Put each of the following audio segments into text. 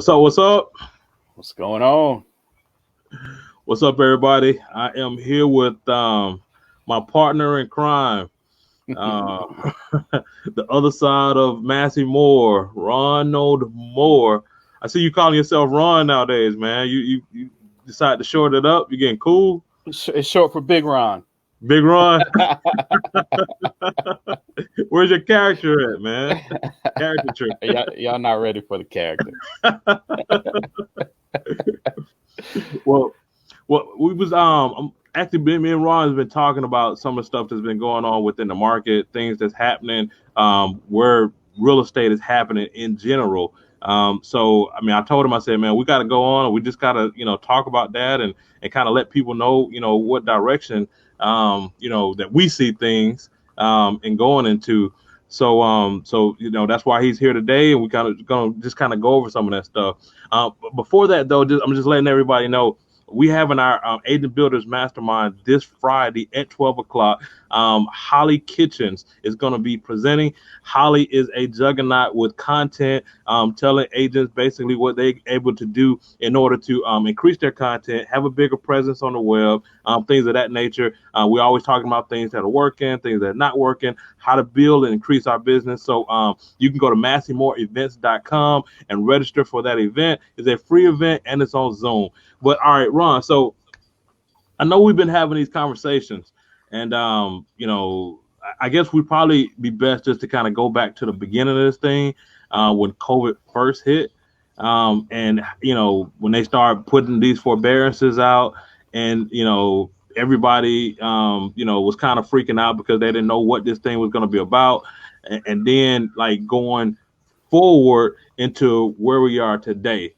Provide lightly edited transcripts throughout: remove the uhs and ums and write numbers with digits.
What's up? What's up? What's going on? What's up, everybody? I am here with my partner in crime, uh, the other side of Massey Moore, Ronald Moore. I see you calling yourself Ron nowadays, man. You decide to short it up. You getting cool? It's short for Big Ron. Big Ron. Where's your character at, man? Caricature. Y'all not ready for the character. Well, we was actually me and Ron has been talking about some of the stuff that's been going on within the market, things that's happening, where real estate is happening in general. So I mean, I told him, I said, man, we got to go on. We just got to, talk about that and kind of let people know, what direction, that we see things and going into. So that's why he's here today, and we kind of gonna just kind of go over some of that stuff. But before that, though, I'm just letting everybody know we having our Agent Builders Mastermind this Friday at 12 o'clock. Holly Kitchens is going to be presenting. Holly is a juggernaut with content, telling agents basically what they're able to do in order to increase their content, have a bigger presence on the web, things of that nature. We're always talking about things that are working, things that are not working, how to build and increase our business. So you can go to MasseyMooreEvents.com and register for that event. It's a free event and it's on Zoom. But all right, Ron, so I know we've been having these conversations, and I guess we'd probably be best just to kind of go back to the beginning of this thing, when COVID first hit, and when they started putting these forbearances out, and everybody was kind of freaking out because they didn't know what this thing was going to be about, and then like going forward into where we are today.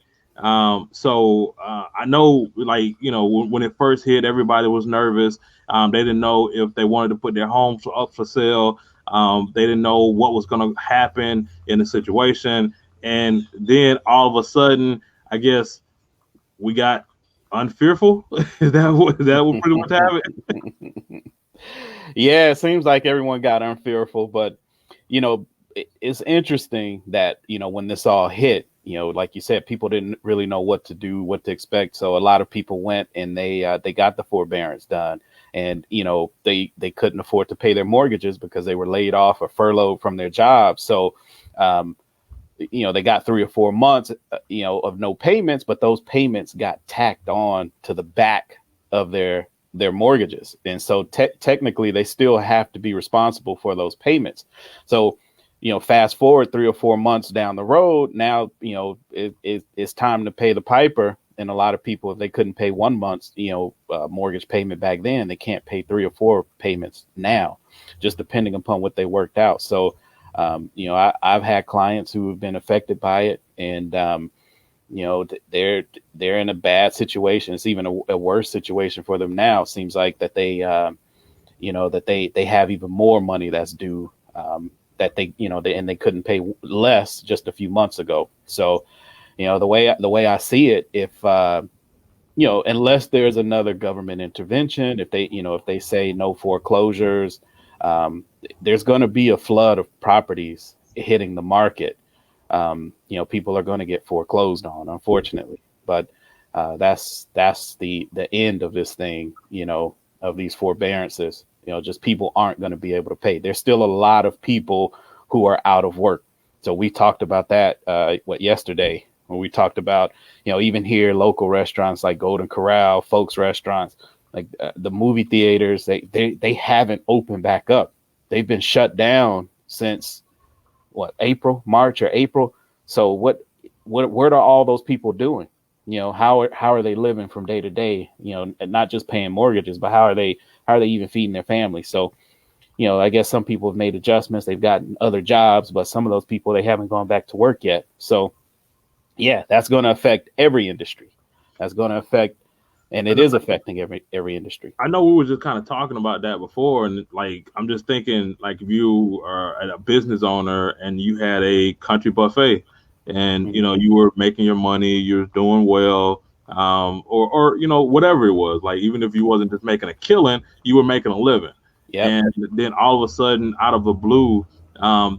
So I know, like, when it first hit, everybody was nervous. They didn't know if they wanted to put their homes up for sale. They didn't know what was going to happen in the situation. And then all of a sudden, I guess we got unfearful. Is that what pretty much happened? Yeah, it seems like everyone got unfearful, but it's interesting that when this all hit, like you said, people didn't really know what to do, what to expect. So a lot of people went and they got the forbearance done, and they couldn't afford to pay their mortgages because they were laid off or furloughed from their jobs. So they got 3 or 4 months of no payments, but those payments got tacked on to the back of their mortgages, and so technically they still have to be responsible for those payments. So fast forward 3 or 4 months down the road, now, it's time to pay the piper. And a lot of people, if they couldn't pay 1 month's, mortgage payment back then, they can't pay 3 or 4 payments now, just depending upon what they worked out. So, I've had clients who have been affected by it, and, they're in a bad situation. It's even a worse situation for them now. It seems like that they have even more money that's due, that they couldn't pay less just a few months ago. So, the way I see it, if unless there's another government intervention, if they say no foreclosures, there's going to be a flood of properties hitting the market. People are going to get foreclosed on, unfortunately. But that's the end of this thing, of these forbearances. Just people aren't going to be able to pay. There's still a lot of people who are out of work. So we talked about that yesterday, when we talked about, even here, local restaurants like Golden Corral, Folks Restaurants, like the movie theaters, they haven't opened back up. They've been shut down since March or April. So what are all those people doing? How are they living from day to day? And not just paying mortgages, but how are they even feeding their family? So, I guess some people have made adjustments. They've gotten other jobs, but some of those people, they haven't gone back to work yet. So, yeah, that's going to affect every industry. That's going to affect, and it is affecting every industry. I know we were just kind of talking about that before, and like I'm just thinking, like, if you are a business owner and you had a country buffet, and you were making your money, you're doing well, or whatever it was, like even if you wasn't just making a killing, you were making a living. Yeah. And then all of a sudden, out of the blue,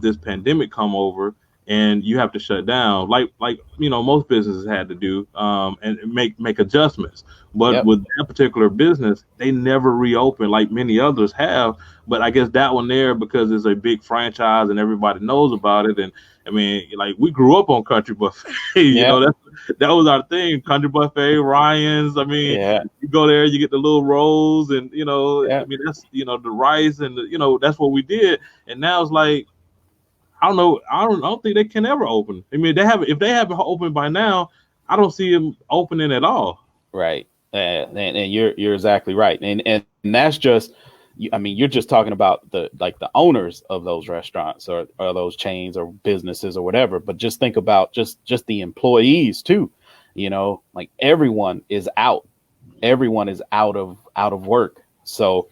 this pandemic come over, and you have to shut down, like most businesses had to do, and make adjustments. But Yep. with that particular business, they never reopened like many others have. But I guess that one there, because it's a big franchise and everybody knows about it. And I mean, like, we grew up on Country Buffet. Yeah. That was our thing. Country Buffet, Ryan's. I mean, Yeah. you go there, you get the little rolls, and Yeah. I mean, that's the rice, and that's what we did. And now it's like, I don't know. I don't think they can ever open. I mean, if they haven't opened by now, I don't see them opening at all. Right. And you're exactly right. And that's just, I mean, you're just talking about the owners of those restaurants or those chains or businesses or whatever. But just think about just the employees too. Like everyone is out. Everyone is out of work. So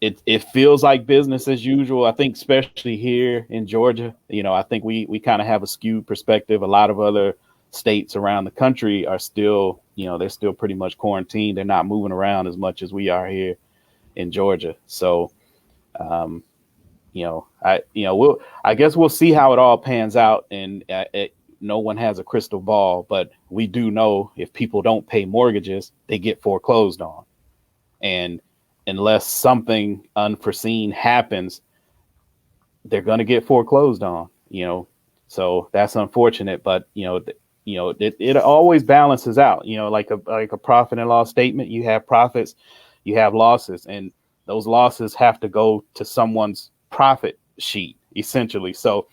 it feels like business as usual. I think especially here in Georgia, I think we kind of have a skewed perspective. A lot of other states around the country are still, they're still pretty much quarantined. They're not moving around as much as we are here in Georgia. So, I guess we'll see how it all pans out. And no one has a crystal ball, but we do know if people don't pay mortgages, they get foreclosed on. And unless something unforeseen happens, they're going to get foreclosed on, so that's unfortunate, but it always balances out, like a profit and loss statement. You have profits, you have losses, and those losses have to go to someone's profit sheet essentially. So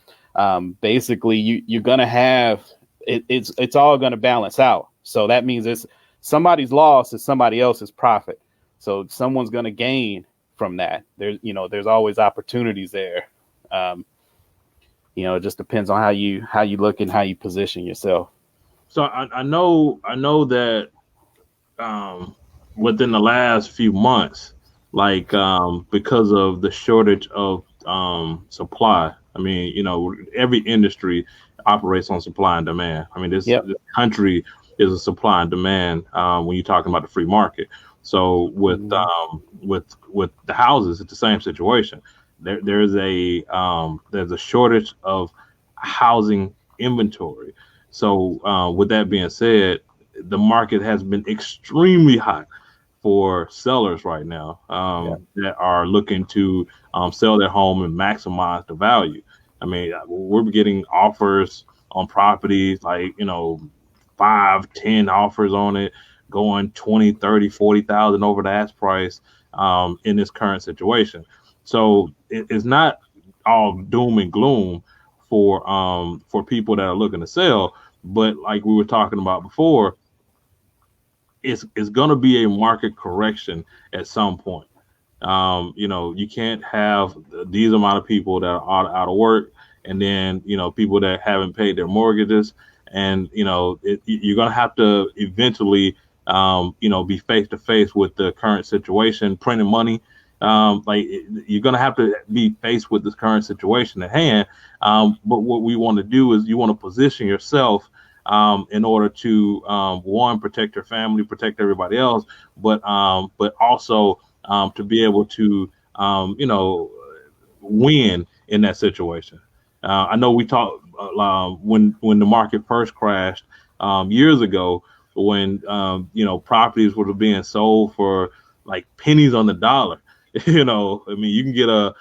basically you're going to have it's all going to balance out. So that means it's somebody's loss is somebody else's profit. So someone's going to gain from that. There's always opportunities there. It just depends on how you look and how you position yourself. So I know that within the last few months, like because of the shortage of supply. I mean, every industry operates on supply and demand. I mean, this country is a supply and demand when you're talking about the free market. So with the houses, it's the same situation. There's a shortage of housing inventory. So with that being said, the market has been extremely hot for sellers right now that are looking to sell their home and maximize the value. I mean, we're getting offers on properties like 5, 10 offers on it, going 20, 30, 40,000 over the ask price in this current situation. So it's not all doom and gloom for people that are looking to sell, but like we were talking about before, it's going to be a market correction at some point. You can't have these amount of people that are out of work, and then people that haven't paid their mortgages, and you're going to have to eventually be face to face with the current situation, printing money. You're going to have to be faced with this current situation at hand. But what we want to do is you want to position yourself in order to one, protect your family, protect everybody else, but also to be able to win in that situation. I know we talked when the market first crashed years ago, when properties were being sold for like pennies on the dollar. I mean, you can get a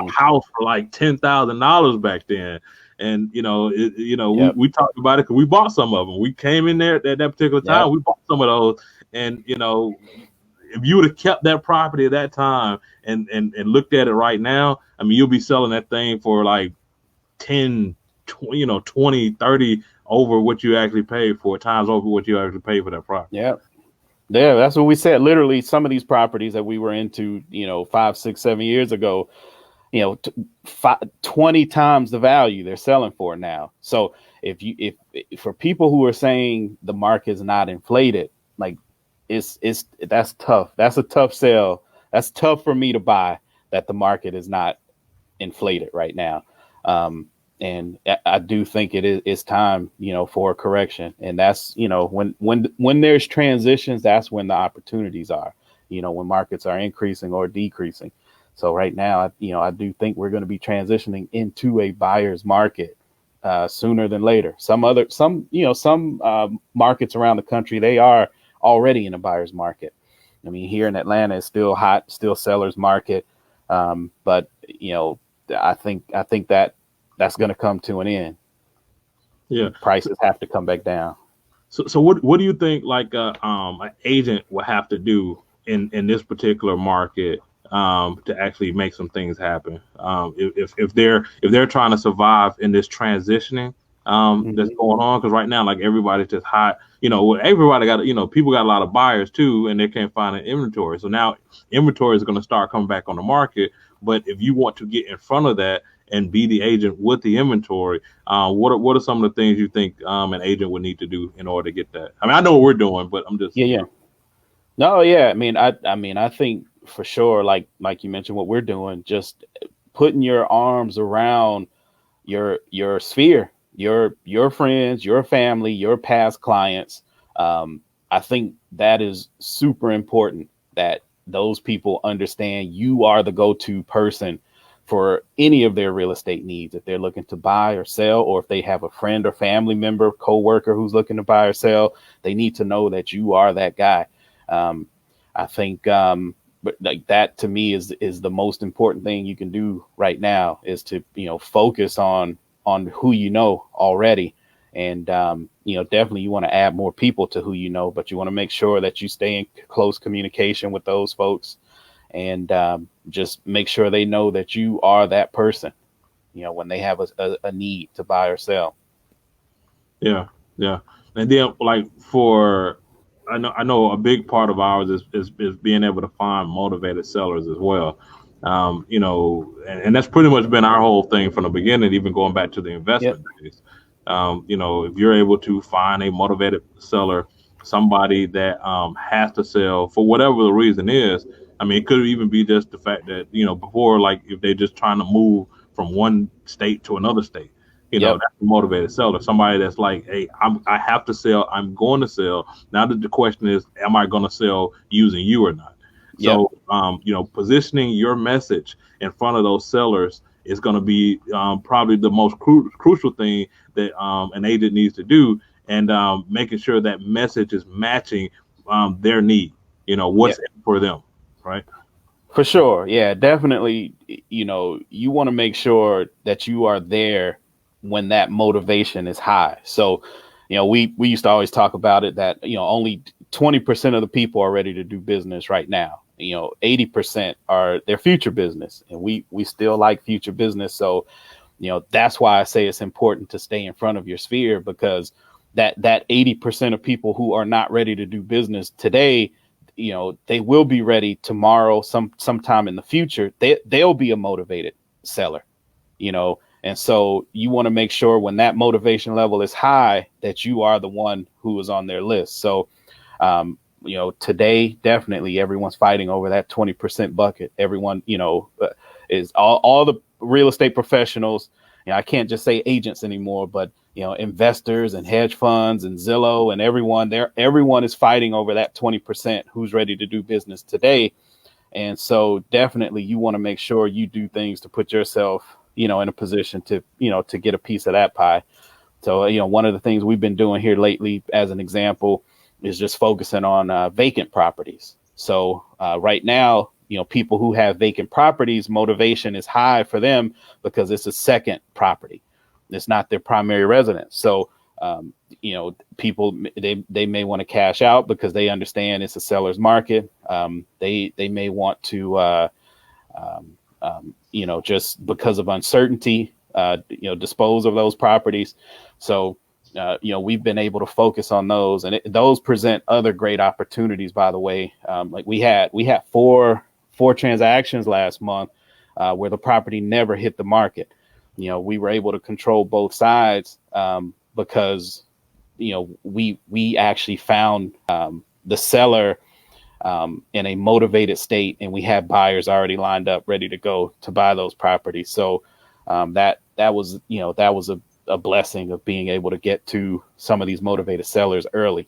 house for like $10,000 back then. And we talked about it because we bought some of them. We came in there at that particular time. We bought some of those, and if you would have kept that property at that time and looked at it right now, I mean, you'll be selling that thing for like 10, 20, 30 over what you actually paid for, times over what you actually paid for that property. Yeah, that's what we said. Literally, some of these properties that we were into, 5, 6, 7 years ago, 20 times the value they're selling for now. So if for people who are saying the market is not inflated, like that's tough. That's a tough sell. That's tough for me to buy that the market is not inflated right now. And I do think it's time, for a correction. And that's, when there's transitions, that's when the opportunities are, when markets are increasing or decreasing. So right now, I do think we're going to be transitioning into a buyer's market. sooner than later. Some markets around the country, they are already in a buyer's market. I mean, here in Atlanta, it's still hot, still seller's market. But I think that's going to come to an end. Yeah, prices have to come back down. So what do you think like an agent will have to do in this particular market to actually make some things happen? If they're trying to survive in this transitioning that's going on, because right now like everybody's just hot. Everybody got people got a lot of buyers too, and they can't find an inventory. So now inventory is going to start coming back on the market. But if you want to get in front of that and be the agent with the inventory, what are some of the things you think an agent would need to do in order to get that? I mean, I know what we're doing, but I'm just No, yeah. I mean, I think for sure, like you mentioned, what we're doing, just putting your arms around your sphere, your friends, your family, your past clients. I think that is super important, that those people understand you are the go-to person for any of their real estate needs. If they're looking to buy or sell, or if they have a friend or family member, coworker who's looking to buy or sell, they need to know that you are that guy. I think, but like that to me is the most important thing you can do right now, is to, focus on who you know already. And, definitely you want to add more people to who you know, but you want to make sure that you stay in close communication with those folks, and just make sure they know that you are that person, when they have a need to buy or sell. Yeah. And then like I know a big part of ours is being able to find motivated sellers as well. And that's pretty much been our whole thing from the beginning, even going back to the investment days. If you're able to find a motivated seller, somebody that has to sell for whatever the reason is. I mean, it could even be just the fact that, before, like if they're just trying to move from one state to another state, that's a motivated seller. Somebody that's like, hey, I have to sell. I'm going to sell. Now that the question is, am I going to sell using you or not? So, positioning your message in front of those sellers is going to be probably the most crucial thing that an agent needs to do, and making sure that message is matching their need, what's in for them, right? For sure. Yeah, definitely. You want to make sure that you are there when that motivation is high. So, we used to always talk about it that, only 20% of the people are ready to do business right now. 80% are their future business, and we still like future business. So, that's why I say it's important to stay in front of your sphere, because that 80% of people who are not ready to do business today, they will be ready tomorrow, sometime in the future. They'll be a motivated seller, and so you want to make sure when that motivation level is high, that you are the one who is on their list. So, today, definitely everyone's fighting over that 20% bucket. Everyone, is all the real estate professionals. I can't just say agents anymore, but, investors and hedge funds and Zillow and everyone is fighting over that 20% who's ready to do business today. And so definitely you want to make sure you do things to put yourself, in a position to, to get a piece of that pie. So, one of the things we've been doing here lately, as an example, is just focusing on vacant properties. So right now, people who have vacant properties, motivation is high for them because it's a second property. It's not their primary residence. So, people, they may want to cash out because they understand it's a seller's market. They may want to, just because of uncertainty, dispose of those properties. So, we've been able to focus on those, and those present other great opportunities, by the way. Like we had four transactions last month where the property never hit the market. We were able to control both sides because, we actually found the seller in a motivated state, and we had buyers already lined up, ready to go to buy those properties. So that was a blessing of being able to get to some of these motivated sellers early.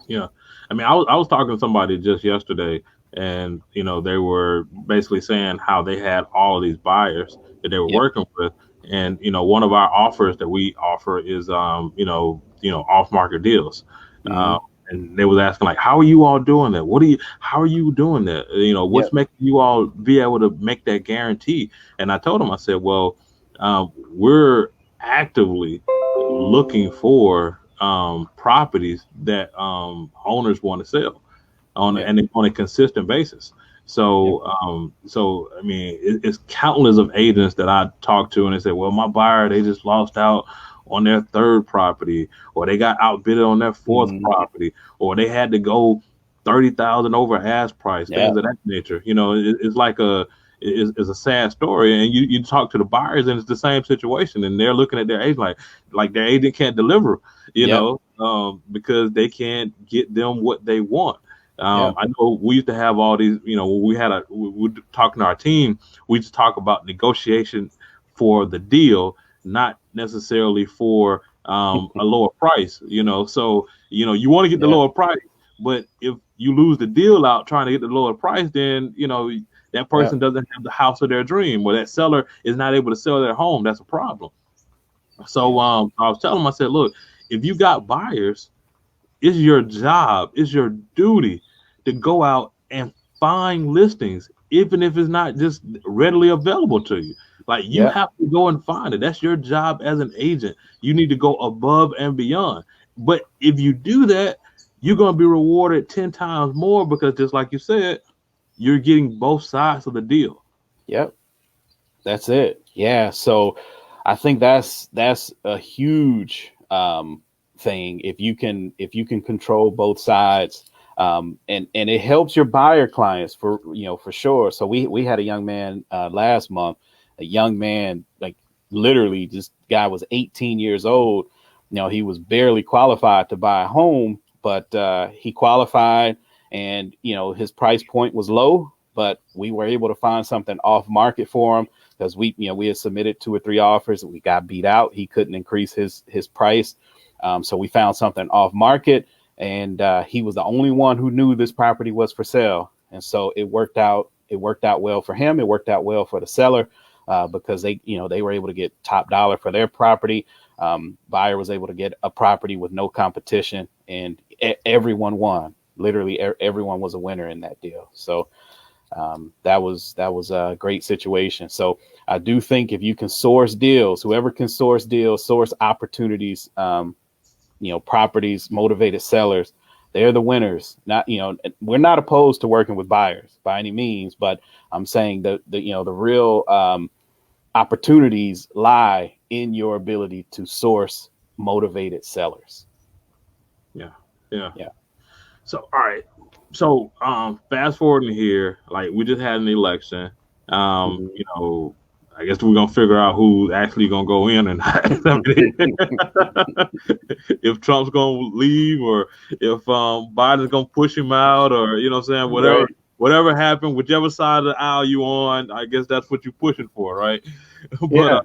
Yeah. I mean, I was talking to somebody just yesterday, and, they were basically saying how they had all of these buyers that they were working with, And one of our offers that we offer is off market deals. Mm-hmm. And they was asking like, how are you all doing that? How are you doing that? What's Yep. making you all be able to make that guarantee? And I told them, I said, well, we're actively looking for properties that owners want to sell Yep. on a consistent basis. Yep. So I mean, it's countless of agents that I talk to, and they say, "Well, my buyer, they just lost out on their third property, or they got outbidded on their fourth Mm-hmm. property, or they had to go 30,000 over ask price, things Yep. of that nature." It's like it's a sad story, and you talk to the buyers, and it's the same situation, and they're looking at their agent like their agent can't deliver, Yep. because they can't get them what they want. Yep. I know we used to have all these, when we were talking to our team, we just talk about negotiation for the deal, not necessarily for a lower price, So, you want to get the Yep. lower price, but if you lose the deal out trying to get the lower price, then, that Yep. person doesn't have the house of their dream, or that seller is not able to sell their home. That's a problem. So, Yeah. I was telling them, I said, look, if you got buyers, it's your job, it's your duty to go out and find listings, even if it's not just readily available to you. Like, you Yep. have to go and find it. That's your job as an agent. You need to go above and beyond. But if you do that, you're going to be rewarded 10 times more, because just like you said, you're getting both sides of the deal. Yep. That's it. Yeah. So I think that's a huge thing. If you can control both sides, and it helps your buyer clients for sure. So we had a young man last month, a young man, like literally this guy was 18 years old. He was barely qualified to buy a home, but he qualified, and his price point was low, but we were able to find something off market for him because we had submitted 2 or 3 offers and we got beat out. He couldn't increase his price. So we found something off market, and he was the only one who knew this property was for sale. And so it worked out. It worked out well for him. It worked out well for the seller, because they were able to get top dollar for their property. Buyer was able to get a property with no competition, and everyone won. Literally everyone was a winner in that deal. So that was a great situation. So I do think if you can source deals, whoever can source deals, source opportunities, properties, motivated sellers, they're the winners. Not, we're not opposed to working with buyers by any means, but I'm saying the real opportunities lie in your ability to source motivated sellers. Yeah. Yeah. Yeah. So, all right. So, fast forwarding here, like we just had an election. Mhm. I guess we're gonna figure out who's actually gonna go in and if Trump's gonna leave, or if Biden's gonna push him out, or what I'm saying, whatever Right. whatever happened, whichever side of the aisle you on, I guess that's what you're pushing for, right? but Yeah. uh,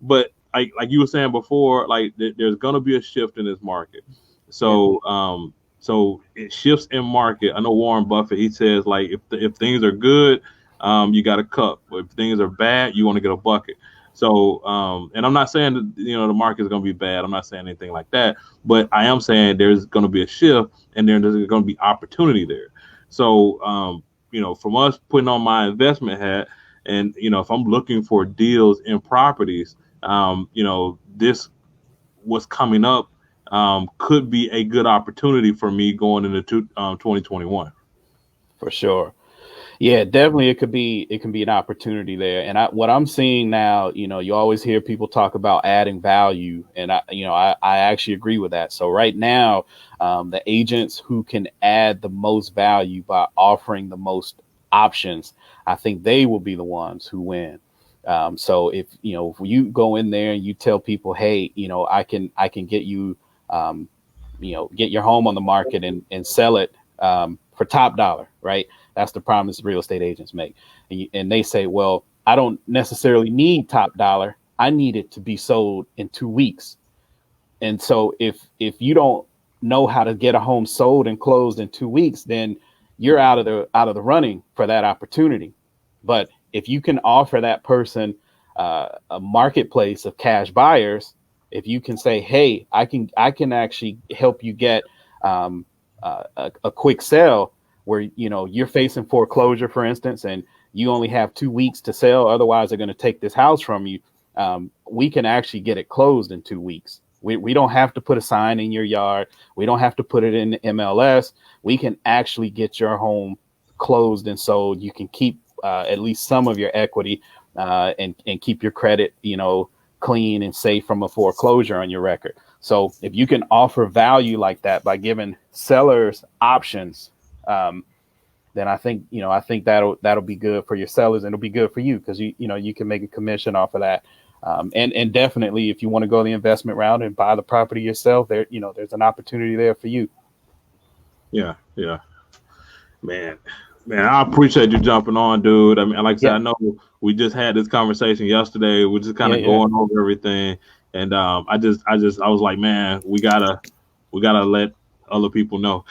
but like you were saying before, like there's gonna be a shift in this market. Yeah. So it shifts in market. I know Warren Buffett, he says like if things are good, you got a cup. But if things are bad, you want to get a bucket. So and I'm not saying that the market is going to be bad. I'm not saying anything like that. But I am saying there's going to be a shift, and there's going to be opportunity there. So from us putting on my investment hat, and if I'm looking for deals in properties, this what's coming up could be a good opportunity for me going into 2021. For sure. Yeah, definitely. It can be an opportunity there. And what I'm seeing now, you always hear people talk about adding value, and I actually agree with that. So right now, the agents who can add the most value by offering the most options, I think they will be the ones who win. So if you go in there and you tell people, hey, I can get you, get your home on the market and sell it for top dollar, right? That's the promise real estate agents make. And they say, well, I don't necessarily need top dollar. I need it to be sold in 2 weeks. And so if you don't know how to get a home sold and closed in 2 weeks, then you're out of the running for that opportunity. But if you can offer that person a marketplace of cash buyers, if you can say, hey, I can actually help you get a quick sale where, you're facing foreclosure, for instance, and you only have 2 weeks to sell. Otherwise, they're going to take this house from you. We can actually get it closed in 2 weeks. We don't have to put a sign in your yard. We don't have to put it in the MLS. We can actually get your home closed and sold. You can keep at least some of your equity and keep your credit, clean and safe from a foreclosure on your record. So if you can offer value like that by giving sellers options, then I think that'll be good for your sellers, and it'll be good for you because you can make a commission off of that. And definitely, if you want to go the investment route and buy the property yourself, there's an opportunity there for you. Yeah, man, I appreciate you jumping on, dude. I mean, like I said, I know we just had this conversation yesterday. We're just kind of going over everything, and I was like, man, we gotta let other people know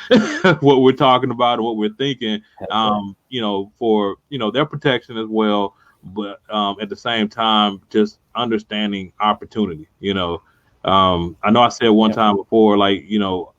what we're talking about and what we're thinking, for their protection as well, but at the same time, just understanding opportunity. I know I said one time before, like,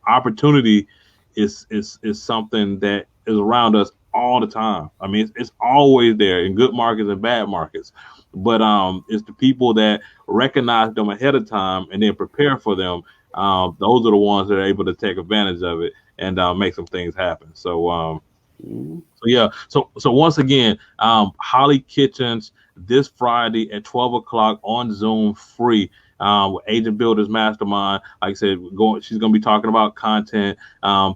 opportunity is something that is around us all the time. I mean, it's always there in good markets and bad markets, but it's the people that recognize them ahead of time and then prepare for them. Those are the ones that are able to take advantage of it and make some things happen. So once again, Holly Kitchens this Friday at 12 o'clock on Zoom, free. With Agent Builders Mastermind. Like I said, she's going to be talking about content,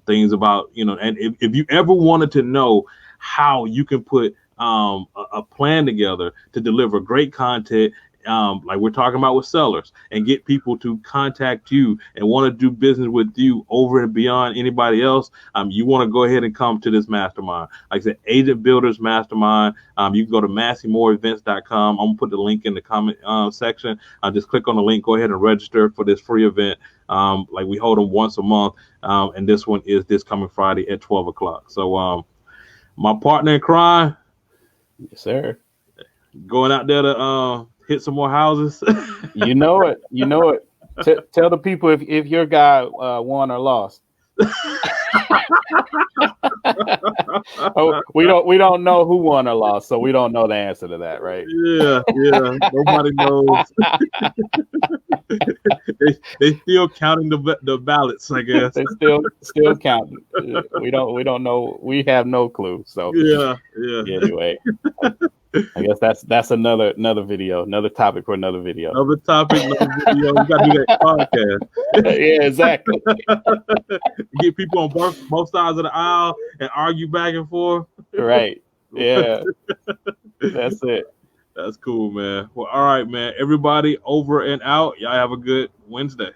things about, and if you ever wanted to know how you can put a plan together to deliver great content, like we're talking about with sellers, and get people to contact you and want to do business with you over and beyond anybody else, you want to go ahead and come to this mastermind. Like I said, Agent Builders Mastermind. You can go to MasseyMooreEvents.com. I'm gonna put the link in the comment section. Just click on the link, go ahead and register for this free event. Like we hold them once a month, and this one is this coming Friday at 12 o'clock. So my partner in crime, yes sir, going out there to hit some more houses. You know it. Tell the people if your guy won or lost. We don't know who won or lost, so we don't know the answer to that, right? Yeah. Nobody knows. they still counting the ballots, I guess. They still counting. We don't know. We have no clue. So yeah. Anyway, I guess that's another video, another topic for another video. Another topic, another video. We got to do that podcast. Yeah, exactly. Get people on both sides of the aisle and argue back and forth. Right. Yeah. That's it. That's cool, man. Well, all right, man. Everybody over and out. Y'all have a good Wednesday.